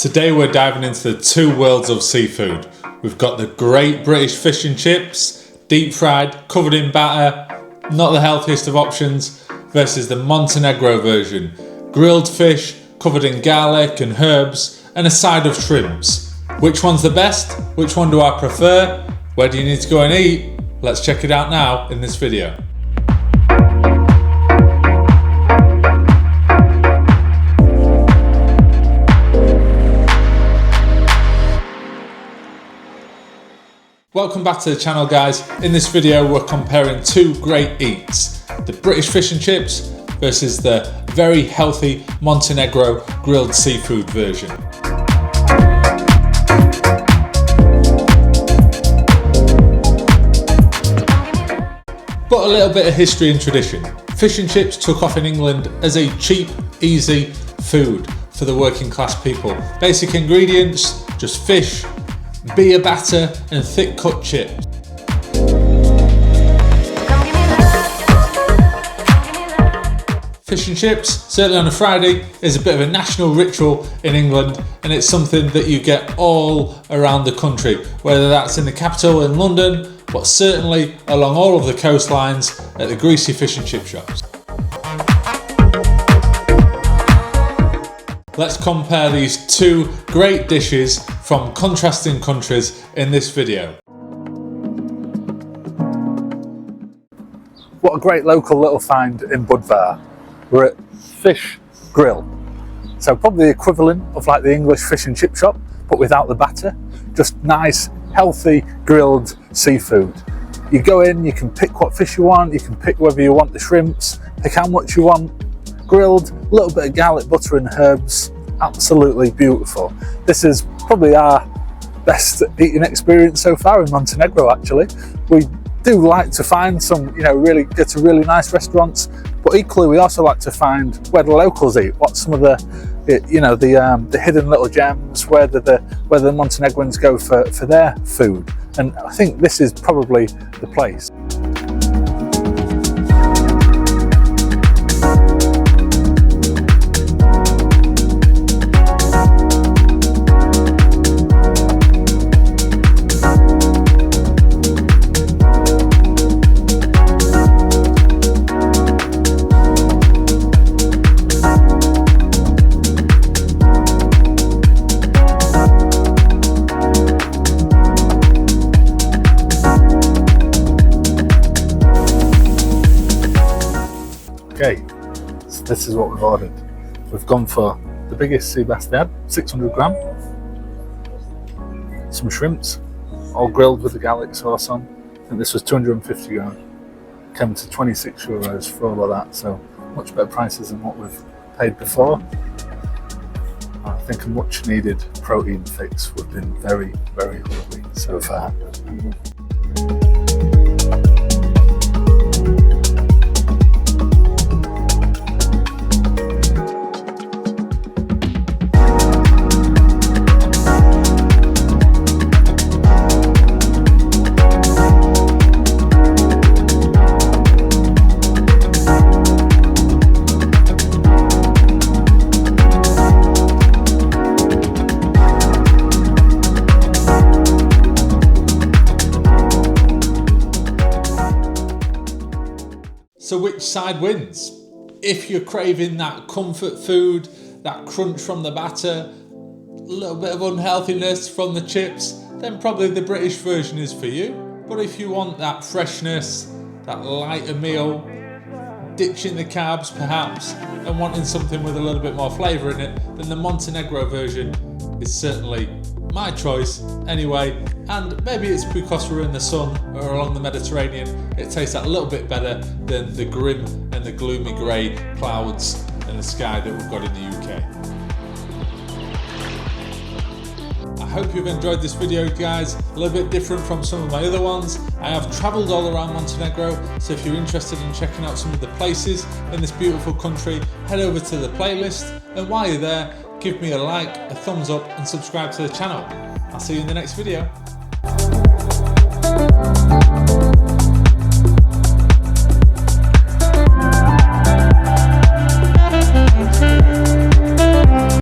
Today we're diving into the two worlds of seafood. We've got the great British fish and chips, deep fried, covered in batter, not the healthiest of options, versus the Montenegro version, grilled fish, covered in garlic and herbs, and a side of shrimps. Which one's the best? Which one do I prefer? Where do you need to go and eat? Let's check it out now in this video. Welcome back to the channel, guys. In this video we're comparing two great eats, the British fish and chips versus the very healthy Montenegro grilled seafood version. But a little bit of history and tradition. Fish and chips took off in England as a cheap, easy food for the working class people. Basic ingredients, just fish, beer batter and thick cut chips. Fish and chips, certainly on a Friday, is a bit of a national ritual in England, and it's something that you get all around the country, whether that's in the capital in London, but certainly along all of the coastlines at the greasy fish and chip shops. Let's compare these two great dishes from contrasting countries in this video. What a great local little find in Budva. We're at Fish Grill. So probably the equivalent of like the English fish and chip shop, but without the batter. Just nice, healthy, grilled seafood. You go in, you can pick what fish you want, you can pick whether you want the shrimps, pick how much you want. Grilled, a little bit of garlic butter and herbs, absolutely beautiful. This is probably our best eating experience so far in Montenegro, actually. We do like to find some, really get to really nice restaurants, but equally we also like to find where the locals eat, what some of the hidden little gems, where the Montenegrins go for their food. And I think this is probably the place. Okay, so this is what we've ordered. We've gone for the biggest sea bass they had, 600 gram. Some shrimps, all grilled with the garlic sauce on. I think this was 250 gram. Came to 26 euros for all of that, so much better prices than what we've paid before. I think a much needed protein fix. We've been very, very hungry so far. So which side wins? If you're craving that comfort food, that crunch from the batter, a little bit of unhealthiness from the chips, then probably the British version is for you. But if you want that freshness, that lighter meal, ditching the carbs perhaps, and wanting something with a little bit more flavour in it, then the Montenegro version is certainly my choice anyway. And maybe it's because we're in the sun or along the Mediterranean, it tastes that little bit better than the grim and the gloomy grey clouds in the sky that we've got in the UK. I hope you've enjoyed this video, guys. A little bit different from some of my other ones. I have travelled all around Montenegro, so if you're interested in checking out some of the places in this beautiful country, head over to the playlist, and while you're there, give me a like, a thumbs up and subscribe to the channel. I'll see you in the next video.